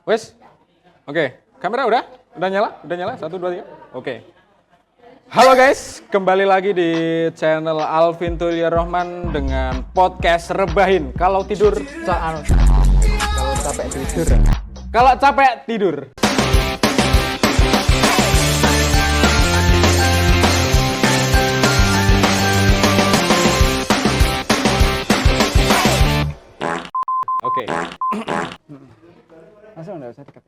Wes? Oke. Kamera udah? Udah nyala? Udah nyala? 1, 2, 3. Oke. Halo guys, kembali lagi di channel Alvin Tulia Rohman dengan podcast Rebahin. Kalau tidur soal kalau capek tidur. Kalau capek tidur. Oke. Langsung enggak usah dekat.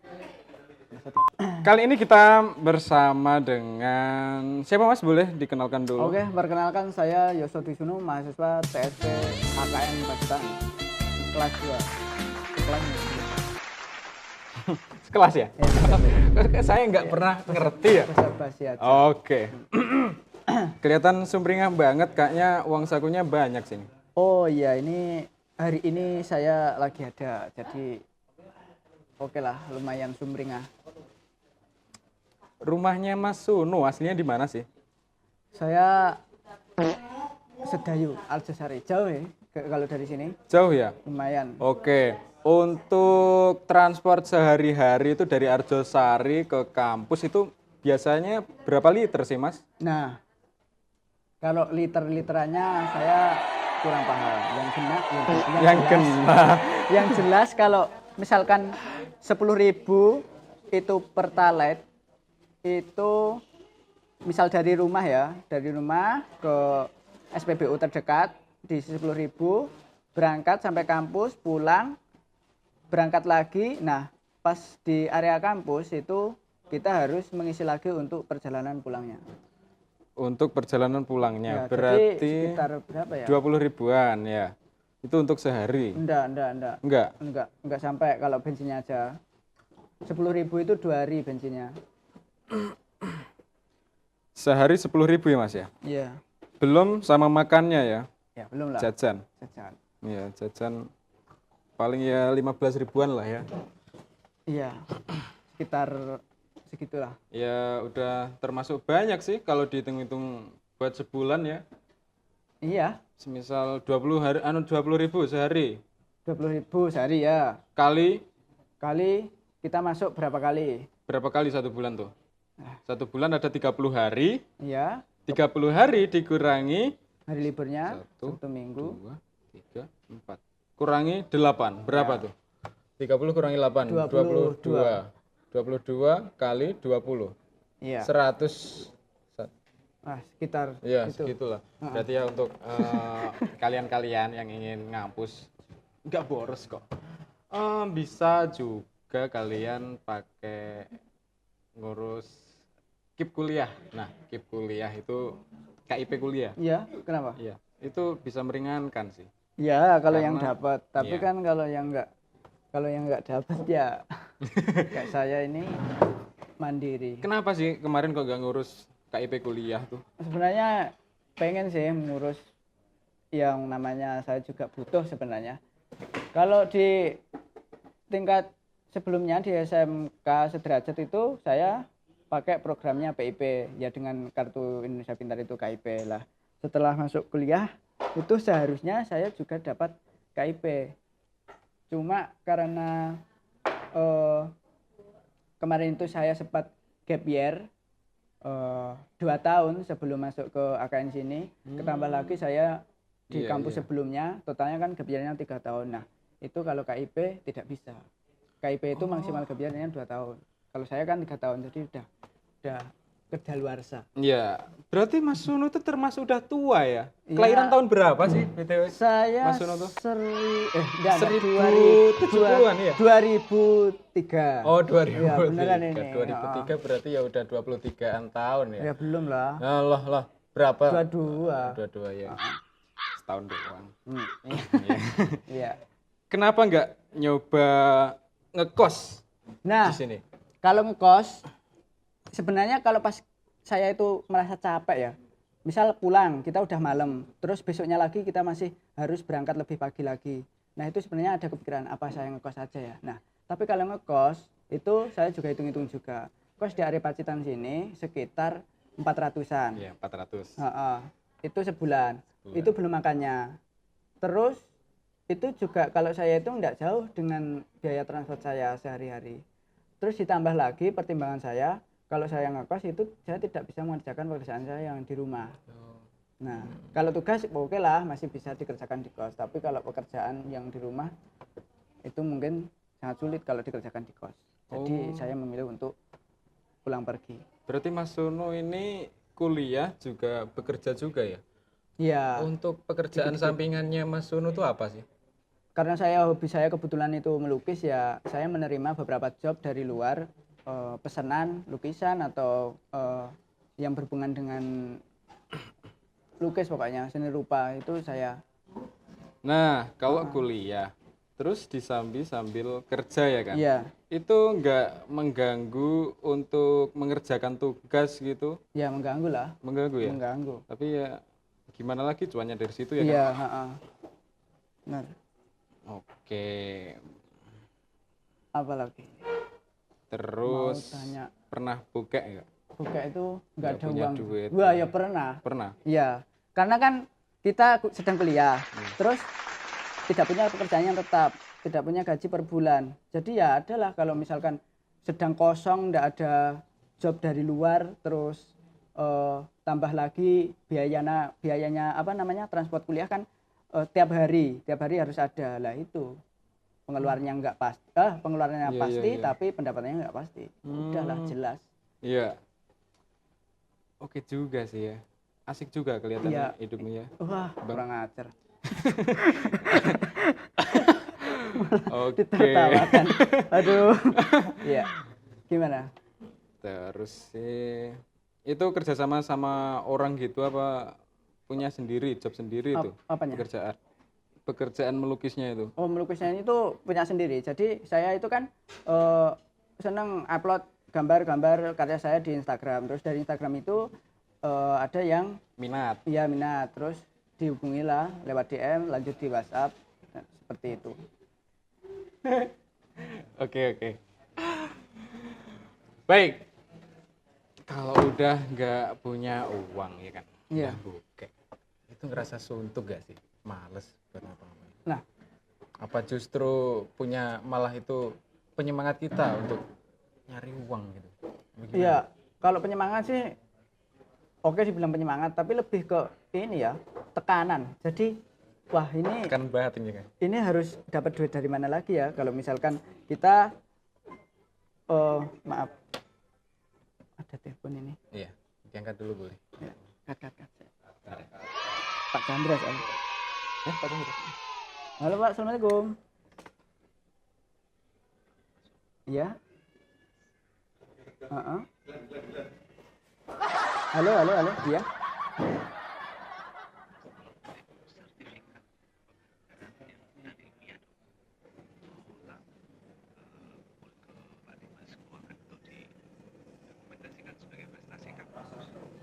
Kali ini kita bersama dengan siapa Mas? Boleh dikenalkan dulu? Oke, perkenalkan saya Yoso Disuno, mahasiswa TSP AKN Pacitan kelas 2. Kelasnya. Sekelas ya? Ya, Saya nggak pernah ngerti ya. bahasa basi aja. Oke. Kelihatan sumringah banget, kayaknya uang sakunya banyak sini. Oh iya, ini hari ini saya lagi ada, jadi oke lah, lumayan sumringah. Rumahnya Mas Suno aslinya di mana sih? Saya Sedayu, Aljosari, jauh ya kalau dari sini, Jauh ya? lumayan. Oke. Untuk transport sehari-hari itu dari Arjosari ke kampus itu biasanya berapa liter sih Mas? Nah, kalau liter-literannya saya kurang paham. Yang kena, Yang jelas. kena. Yang jelas kalau misalkan 10.000 itu pertalite itu misal dari rumah ya, dari rumah ke SPBU terdekat di 10.000, berangkat sampai kampus, pulang, berangkat lagi. Nah, pas di area kampus itu kita harus mengisi lagi untuk perjalanan pulangnya. Untuk perjalanan pulangnya Ya, jadi berarti sekitar berapa ya? 20 ribuan ya. Itu untuk sehari. Enggak. Enggak. Enggak sampai kalau bensinnya aja. 10.000 itu 2 hari bensinnya. Sehari 10 ribu ya Mas ya? Iya. Belum sama makannya ya? Ya, belum lah. Jajan. Jajan. Iya, jajan paling ya 15 ribuan lah ya. Iya. Sekitar segitulah. Ya udah termasuk banyak sih kalau dihitung-hitung buat sebulan ya. Iya. Semisal 20 hari 20 ribu sehari 20.000 sehari ya. kali Kali kita masuk berapa kali? berapa kali satu bulan tuh? Satu bulan ada 30 hari. Iya. 30 hari dikurangi Hari liburnya Satu, Sabtu Minggu. 2, 3, 4. Kurangi 8. Berapa tuh? 30 kurangi 8. 22. 22 kali 20. Iya. 100. Sekitar Ya, itu. segitulah. Berarti ya untuk kalian-kalian yang ingin ngampus nggak boros kok. Bisa juga kalian pakai ngurus KIP kuliah. Nah, KIP kuliah itu KIP kuliah. Iya, kenapa? Iya, itu bisa meringankan sih. Ya, kalau yang Karena- dapat. Tapi iya. kan kalau yang enggak dapat ya kayak saya ini mandiri. Kenapa sih kemarin kok nggak ngurus KIP kuliah tuh? Sebenarnya pengen sih ngurus yang namanya saya juga butuh sebenarnya. Kalau di tingkat sebelumnya di SMK sederajat itu saya pakai programnya PIP ya, dengan kartu Indonesia Pintar itu KIP lah. Setelah masuk kuliah itu seharusnya saya juga dapat KIP. Cuma karena kemarin itu saya sempat gap year 2 tahun sebelum masuk ke AKN sini, ketambah lagi saya di Iya, kampus iya. sebelumnya, totalnya kan gap year-nya 3 tahun. Nah, itu kalau KIP tidak bisa. KIP itu maksimal gap year-nya 2 tahun. Kalau saya kan 3 tahun, jadi udah kedaluarsa. Iya, berarti Mas Suno tuh termasuk udah tua ya? Iya. Kelahiran tahun berapa sih BTW? Saya Mas Suno tuh? enggak, 1070-an ya? 2003. Oh, 2003. Iya, beneran ini. 2003 berarti ya udah 23-an tahun ya? Ya belum lah. Allah, berapa? 22. 22 ya. Setahun doang. Iya. Iya. Kenapa nggak nyoba ngekos Nah, di sini? kalau ngekos sebenarnya kalau pas saya itu merasa capek ya, misal pulang kita udah malam, terus besoknya lagi kita masih harus berangkat lebih pagi lagi. Nah, itu sebenarnya ada kepikiran apa saya ngekos aja ya. Nah, tapi kalau ngekos itu saya juga hitung-hitung juga. Kos di area Pacitan sini sekitar 400-an. Iya, 400. Itu sebulan. Itu belum makannya. Terus itu juga kalau saya itu nggak jauh dengan biaya transport saya sehari-hari. Terus ditambah lagi pertimbangan saya, kalau saya ngekos itu saya tidak bisa mengerjakan pekerjaan saya yang di rumah. Nah, kalau tugas oke lah masih bisa dikerjakan di kos, tapi kalau pekerjaan yang di rumah itu mungkin sangat sulit kalau dikerjakan di kos. Jadi saya memilih untuk pulang pergi. Berarti Mas Suno ini kuliah juga bekerja juga ya? Iya. Untuk pekerjaan sampingannya Mas Suno tuh apa sih? Karena hobi saya kebetulan itu melukis ya, saya menerima beberapa job dari luar, pesanan lukisan atau yang berhubungan dengan lukis pokoknya seni rupa itu saya. Nah, kalau kuliah terus disambi sambil kerja ya kan? Iya. Itu nggak mengganggu untuk mengerjakan tugas gitu? Ya mengganggu lah. Mengganggu ya? Mengganggu. Tapi ya gimana lagi cuannya dari situ ya kan? Iya, benar. Oke. Apa lagi? Terus Mau tanya. pernah bokek nggak? Buka itu nggak ada punya uang. duit. Wah ya pernah. Pernah? Iya. Karena kan kita sedang kuliah, terus tidak punya pekerjaan yang tetap, tidak punya gaji per bulan. Jadi ya adalah kalau misalkan sedang kosong, nggak ada job dari luar, terus tambah lagi biayanya apa namanya transport kuliah kan tiap hari harus ada lah itu pengeluarannya nggak pasti, pengeluarannya Iya, pasti iya. tapi pendapatannya nggak pasti. Udahlah jelas. Iya. Oke juga sih ya. Asik juga kelihatannya Iya. hidupmu ya. Wah kurang ajar. Oke. Ditertawakan. Aduh. Iya. Gimana? Terus sih itu kerjasama sama orang gitu apa punya sendiri job sendiri itu Apanya? pekerjaan melukisnya itu? Oh, melukisnya itu punya sendiri. Jadi saya itu kan senang upload gambar-gambar karya saya di Instagram. Terus dari Instagram itu ada yang Minat. iya minat. Terus dihubungilah lewat DM, lanjut di WhatsApp. Nah, seperti itu. Oke. Baik. Kalau udah nggak punya uang ya kan, Iya. udah bokek, itu ngerasa suntuk gak sih? Males buat ngapa-ngapain. Nah, Apa justru punya malah itu penyemangat kita untuk nyari uang gitu? Bagaimana? iya, kalau penyemangat sih oke dibilang penyemangat, tapi lebih ke ini ya, tekanan. Jadi, wah ini Tekan banget ini kan? ini harus dapat duit dari mana lagi ya? Kalau misalkan kita maaf, ada telepon ini. Iya, diangkat dulu boleh. Ya, kat. Pak Chandra soalnya. Pak Chandra. Halo Pak, Assalamualaikum. Iya. Halo, iya.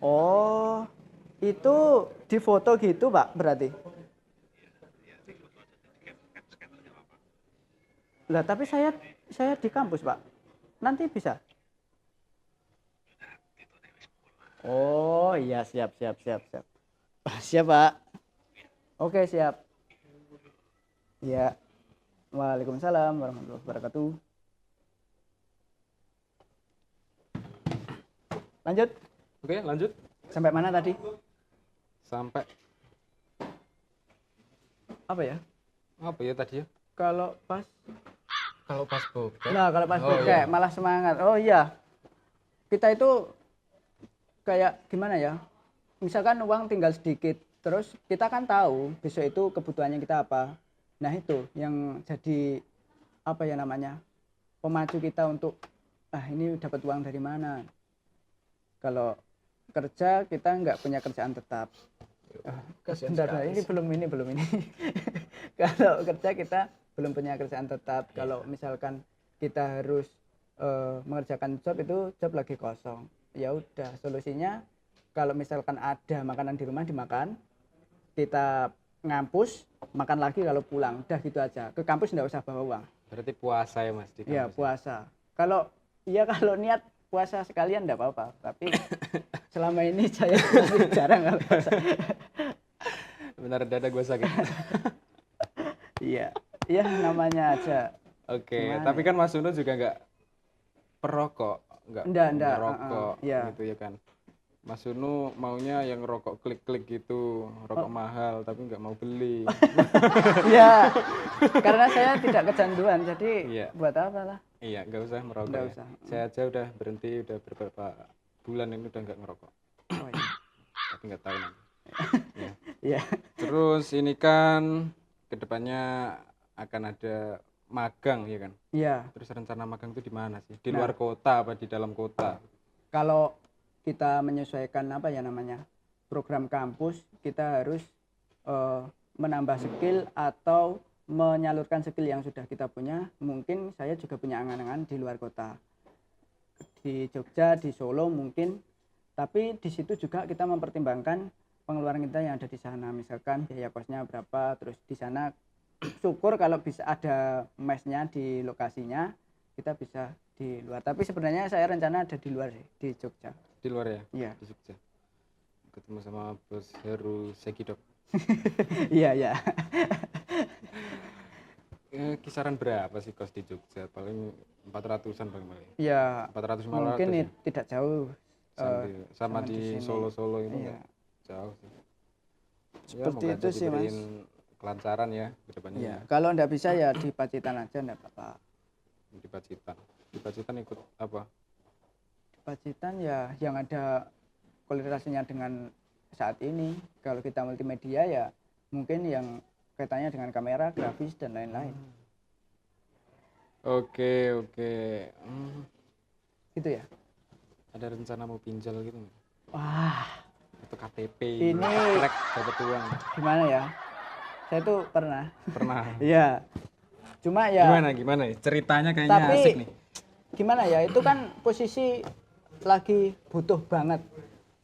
Oh, itu di foto gitu Pak berarti? Lah tapi saya di kampus Pak, nanti bisa? Oh iya siap. Siap Pak. Oke siap. Ya. Waalaikumsalam warahmatullahi wabarakatuh. Lanjut. Oke, lanjut. Sampai mana tadi? Sampai Apa ya? apa ya tadi ya? Kalau pas bokek. Nah, kalau pas Oh, bokek iya. malah semangat. Oh iya. Kita itu kayak gimana ya? Misalkan uang tinggal sedikit, terus kita kan tahu besok itu kebutuhannya kita apa. Nah, itu yang jadi apa ya namanya? Pemacu kita untuk ini dapat uang dari mana? Kalau kerja kita nggak punya kerjaan tetap. Kasihan Bentar, sekali ini belum ini. Kalau kerja kita belum punya kerjaan tetap. Kalau misalkan kita harus mengerjakan job itu job lagi kosong. Ya udah, solusinya kalau misalkan ada makanan di rumah dimakan, kita ngampus, makan lagi kalau pulang. Udah gitu aja. Ke kampus nggak usah bawa uang. Berarti puasa ya Mas di Iya, kampus? puasa. Kalau niat puasa sekalian enggak apa-apa, tapi selama ini saya masih jarang kalau puasa. Benar dada gue sakit. Iya. Iya. Ya namanya aja. Oke, Gimana tapi ya? kan Mas Uno juga nggak perokok, nggak Enggak, merokok iya. gitu ya kan. Mas Uno maunya yang rokok klik-klik gitu, rokok mahal tapi nggak mau beli. Ya, karena saya tidak kecanduan, jadi Iya. buat apa lah? Iya, nggak usah merokok Nggak ya. usah. Saya aja udah berhenti, udah beberapa bulan ini udah nggak ngerokok. Oh, iya. Tapi nggak tahu nanti. Ya. Iya. Terus ini kan kedepannya akan ada magang ya kan. Iya. Terus rencana magang itu di mana sih? Di luar kota apa di dalam kota? Kalau kita menyesuaikan apa ya namanya program kampus, kita harus menambah skill atau menyalurkan skill yang sudah kita punya. Mungkin saya juga punya angan-angan di luar kota, di Jogja, di Solo mungkin, tapi di situ juga kita mempertimbangkan pengeluaran kita yang ada di sana, misalkan biaya kosnya berapa, terus di sana syukur kalau bisa ada mesnya di lokasinya, kita bisa di luar. Tapi sebenarnya saya rencana ada di luar sih, di Jogja. Di luar ya? Iya. Di Jogja. Ketemu sama Bos Heru Segidok. Iya, iya. Kisaran berapa sih kos di Jogja? Paling 400-an paling. Ya, 400 mungkin 500 ya? tidak jauh. Sama di sini. Solo itu Iya. nggak jauh sih. Seperti moga itu aja sih, Mas. diberiin kelancaran ya ke depannya. Iya, kalau enggak bisa ya di Pacitan aja enggak apa-apa. Di Pacitan. Di Pacitan ikut apa? Di Pacitan ya yang ada kolerasinya dengan saat ini. Kalau kita multimedia ya mungkin yang kaitannya dengan kamera, grafis dan lain-lain. Oke. Gitu ya. Ada rencana mau pinjal gitu nggak? Wah, Atau KTP? Ini- Krek dapat uang. gimana ya? Saya tuh pernah. Pernah. Iya. Cuma ya Gimana ya? Ceritanya kayaknya tapi asik nih. gimana ya, itu kan posisi lagi butuh banget,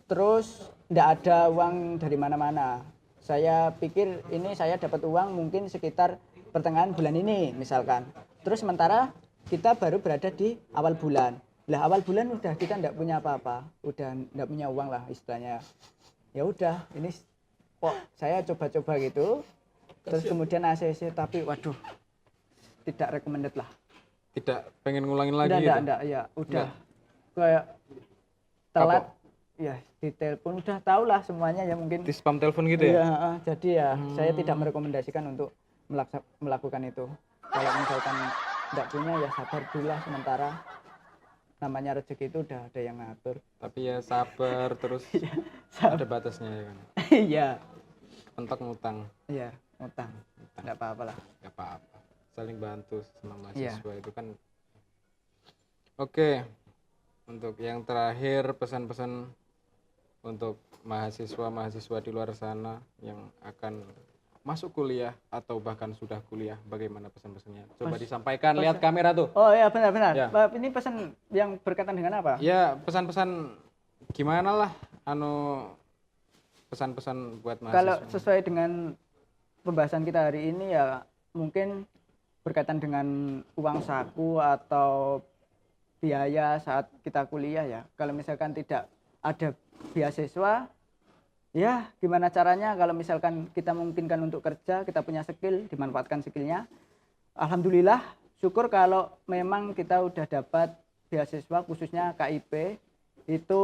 terus ndak ada uang dari mana-mana. Saya pikir ini saya dapat uang mungkin sekitar pertengahan bulan ini misalkan, terus sementara kita baru berada di awal bulan. Lah awal bulan udah kita ndak punya apa-apa, udah ndak punya uang lah istilahnya. Ya udah, ini kok saya coba-coba gitu, terus kemudian ACC, tapi waduh tidak recommended lah. Tidak pengen ngulangin lagi gitu? Enggak, ya udah kayak telat. Ya di telepon udah tahu lah semuanya ya mungkin. Di spam telepon gitu ya? Iya, jadi ya saya tidak merekomendasikan untuk melakukan itu. Kalau misalkan enggak punya ya sabar dulu lah sementara. Namanya rezeki itu udah ada yang ngatur. Tapi ya sabar terus ada batasnya ya kan? Iya. Pentok ngutang. Iya, utang. Enggak apa-apa lah. Gak apa-apa, saling bantu sama Iya. mahasiswa itu kan. Oke, untuk yang terakhir pesan-pesan untuk mahasiswa di luar sana yang akan masuk kuliah atau bahkan sudah kuliah, bagaimana pesan-pesannya? Coba disampaikan, lihat kamera tuh. Oh iya benar-benar. Ya. Ini pesan yang berkaitan dengan apa? Ya, pesan-pesan gimana lah pesan-pesan buat Kalau mahasiswa. sesuai dengan pembahasan kita hari ini ya mungkin berkaitan dengan uang saku atau biaya saat kita kuliah ya. Kalau misalkan tidak ada beasiswa, ya gimana caranya kalau misalkan kita memungkinkan untuk kerja, kita punya skill, dimanfaatkan skillnya. Alhamdulillah, syukur kalau memang kita udah dapat beasiswa khususnya KIP, itu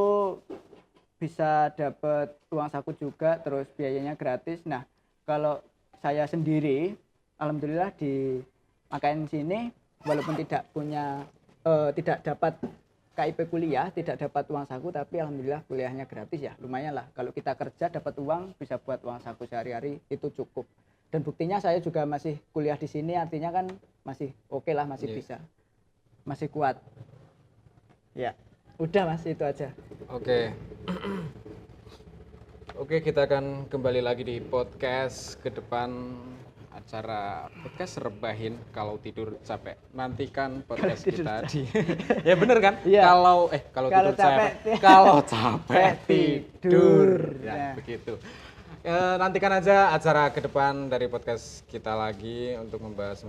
bisa dapat uang saku juga, terus biayanya gratis. Nah, kalau saya sendiri, alhamdulillah di AKN sini, walaupun tidak dapat KIP kuliah, tidak dapat uang saku, tapi alhamdulillah kuliahnya gratis ya, lumayan lah. Kalau kita kerja dapat uang, bisa buat uang saku sehari-hari, itu cukup. Dan buktinya saya juga masih kuliah di sini, artinya kan masih oke lah, masih bisa, masih kuat. Ya, udah Mas, itu aja. Oke. Oke, kita akan kembali lagi di podcast ke depan, acara podcast rebahin kalau tidur capek. Nantikan podcast kita di ya bener kan? Iya. Kalau Kalau tidur capek, kalau capek tidur. Ya, Nah. begitu. Nantikan aja acara ke depan dari podcast kita lagi untuk membahas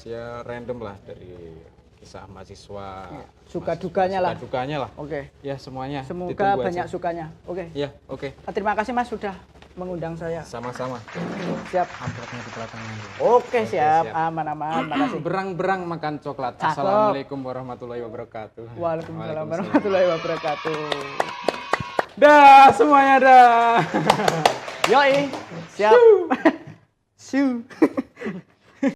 ya random lah dari kisah mahasiswa. Suka dukanya lah. Dukanya lah. Oke. Ya semuanya. Semoga ditunggu banyak aja. sukanya. Oke. Ya, oke. Terima kasih Mas sudah mengundang saya. Sama-sama. Siap. Amplopnya di belakang aja. Oke, siap. siap. Aman. Makasih. Berang-berang makan coklat. Cakep. Assalamualaikum warahmatullahi wabarakatuh. Waalaikumsalam warahmatullahi wabarakatuh. Dah, semuanya dah. Yoi. Siap. Shoo.